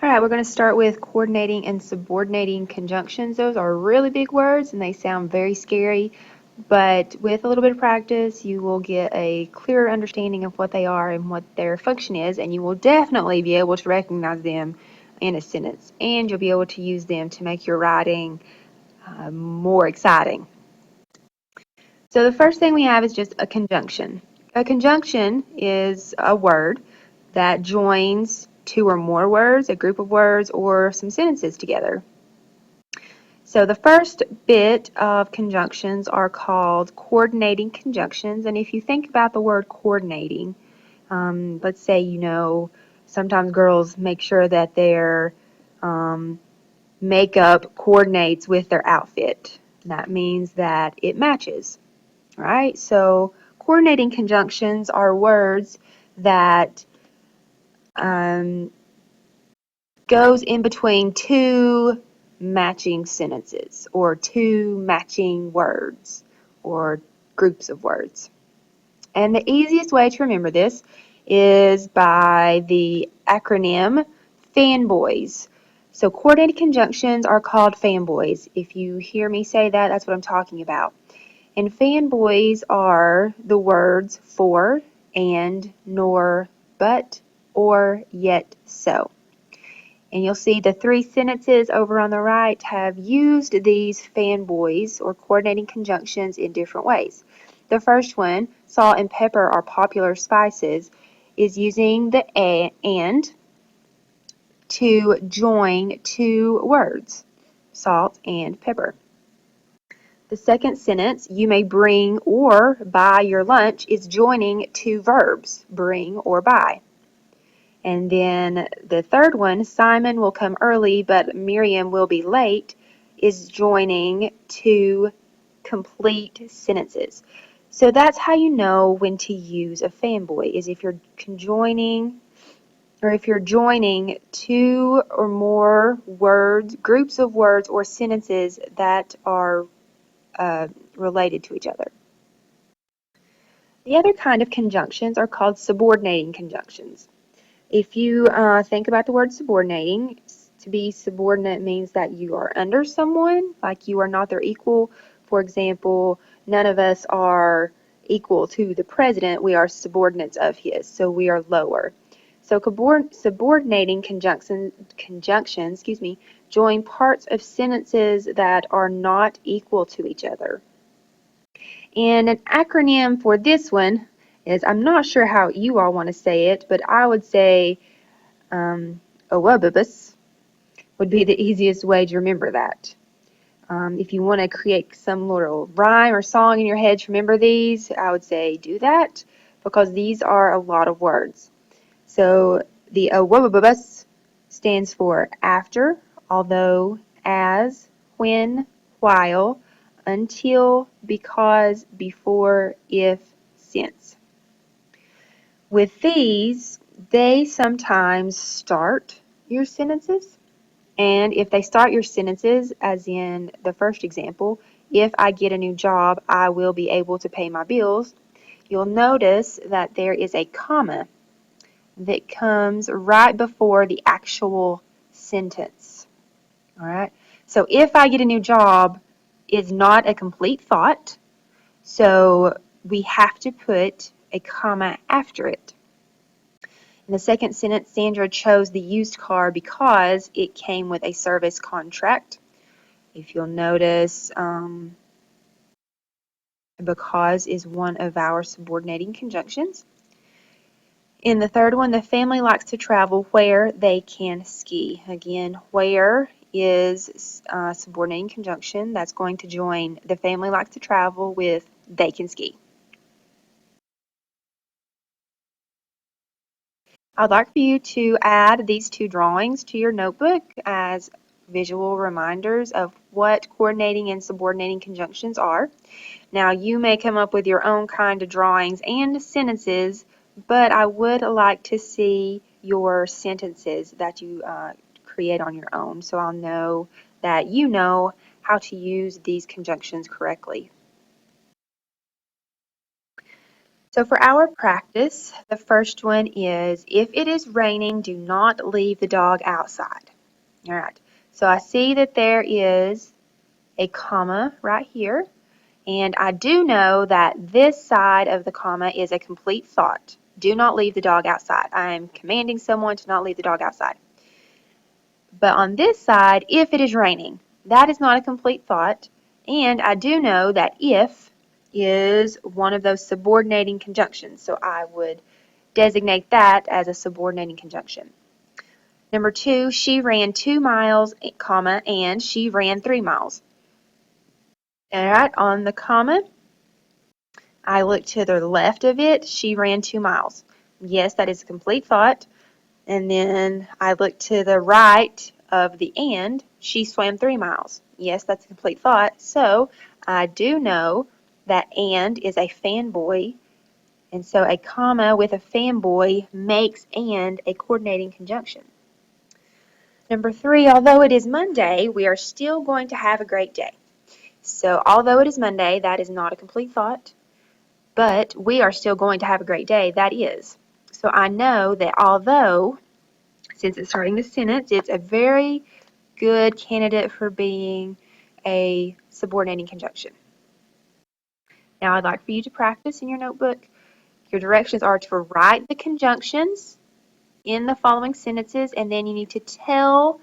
All right, we're going to start with coordinating and subordinating conjunctions. Those are really big words and they sound very scary, but with a little bit of practice, you will get a clearer understanding of what they are and what their function is, and you will definitely be able to recognize them in a sentence, and you'll be able to use them to make your writing more exciting. So the first thing we have is just a conjunction. A conjunction is a word that joins two or more words, a group of words, or some sentences together. So the first bit of conjunctions are called coordinating conjunctions. And if you think about the word coordinating, let's say, sometimes girls make sure that their makeup coordinates with their outfit. That means that it matches, right? So coordinating conjunctions are words that goes in between two matching sentences or two matching words or groups of words. And the easiest way to remember this is by the acronym FANBOYS. So coordinated conjunctions are called FANBOYS. If you hear me say that, that's what I'm talking about. And FANBOYS are the words for, and, nor, but, or, yet, so. And you'll see the three sentences over on the right have used these fanboys or coordinating conjunctions in different ways. The first one, salt and pepper are popular spices, is using the and to join two words, salt and pepper. The second sentence, you may bring or buy your lunch, is joining two verbs, bring or buy. And then the third one, Simon will come early, but Miriam will be late, is joining two complete sentences. So that's how you know when to use a fanboy, is if you're conjoining or if you're joining two or more words, groups of words or sentences that are related to each other. The other kind of conjunctions are called subordinating conjunctions. If you think about the word subordinating, to be subordinate means that you are under someone, like you are not their equal. For example, none of us are equal to the president. We are subordinates of his, so we are lower. So subordinating conjunctions, join parts of sentences that are not equal to each other. And an acronym for this one is, I'm not sure how you all want to say it, but I would say OWBBUS would be the easiest way to remember that. If you want to create some little rhyme or song in your head to remember these, I would say do that because these are a lot of words. So the OWBBUS stands for after, although, as, when, while, until, because, before, if, since. With these, they sometimes start your sentences. And if they start your sentences, as in the first example, if I get a new job, I will be able to pay my bills, you'll notice that there is a comma that comes right before the actual sentence. All right? So if I get a new job is not a complete thought, so we have to put a comma after it. In the second sentence, Sandra chose the used car because it came with a service contract. If you'll notice, because is one of our subordinating conjunctions. In the third one, the family likes to travel where they can ski. Again, where is a subordinating conjunction that's going to join the family likes to travel with they can ski. I'd like for you to add these two drawings to your notebook as visual reminders of what coordinating and subordinating conjunctions are. Now, you may come up with your own kind of drawings and sentences, but I would like to see your sentences that you create on your own so I'll know that you know how to use these conjunctions correctly. So for our practice, the first one is, if it is raining, do not leave the dog outside. All right, so I see that there is a comma right here, and I do know that this side of the comma is a complete thought. Do not leave the dog outside. I am commanding someone to not leave the dog outside. But on this side, if it is raining, that is not a complete thought, and I do know that if is one of those subordinating conjunctions, so I would designate that as a subordinating conjunction. Number 2, she ran 2 miles, comma, and she ran 3 miles. All right, on the comma, I look to the left of it, she ran 2 miles. Yes, that is a complete thought. And then I look to the right of the and, she swam 3 miles. Yes, that's a complete thought. So I do know that and is a fanboy, and so a comma with a fanboy makes and a coordinating conjunction. Number 3, although it is Monday, we are still going to have a great day. So although it is Monday, that is not a complete thought, but we are still going to have a great day, that is. So I know that although, since it's starting the sentence, it's a very good candidate for being a subordinating conjunction. Now I'd like for you to practice in your notebook. Your directions are to write the conjunctions in the following sentences, and then you need to tell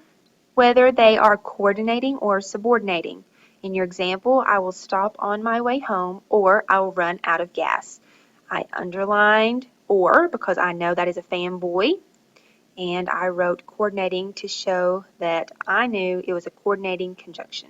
whether they are coordinating or subordinating. In your example, I will stop on my way home, or I will run out of gas. I underlined or because I know that is a fanboy, and I wrote coordinating to show that I knew it was a coordinating conjunction.